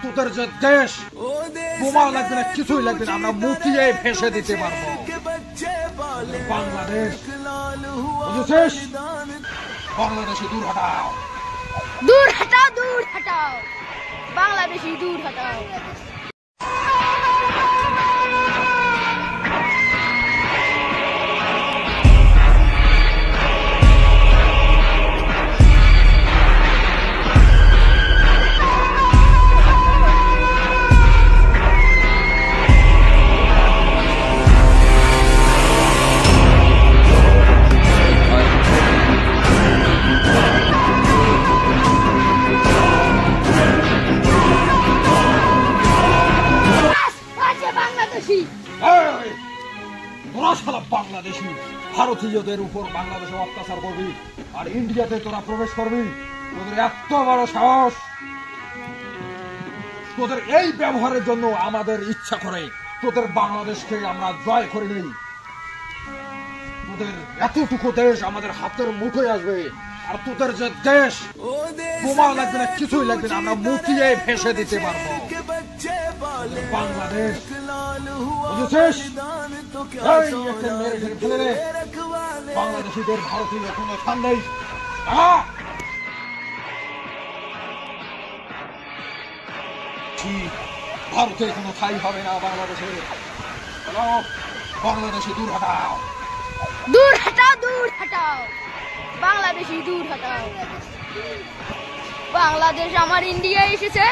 তোদের যে দেশ বোমাও লাগবে না, কিছুই লাগবে না, আমরা মুতিয়ে ভেসে দিতে পারবো বাংলাদেশ। বুঝেছিস? বাংলাদেশে দূর হটাও, দূর হটাও, দূর হটাও, বাংলাদেশি দূর হটাও। তোরা শালা বাংলাদেশি ভারতীয়দের উপর বাংলাদেশে অত্যাচার করবি আর ইন্ডিয়াতে তোরা প্রবেশ করবি? তোদের এত বড় সাহস! তোদের এই ব্যবহারের জন্য আমাদের ইচ্ছা করে তোদের বাংলাদেশকে আমরা জয় করে নিই। তোদের এতটুকু দেশ আমাদের হাতের মুঠোয় আসবে, আর তোদের যে দেশ বোমাও লাগবে না, কিছুই লাগবে না, আমরা মুতিয়ে ভেসে দিতে পারবো বাংলাদেশ। বুঝেছিস? বাংলাদেশিদের ভারতীয় কোনো স্থান নেই। ভারতে কোনো ঠাই হবে না বাংলাদেশে। বাংলাদেশে দূর হটাও, দূর হটাও, দূর হটাও, বাংলাদেশি দূর হটাও। বাংলাদেশ আমার ইন্ডিয়া এসেছে।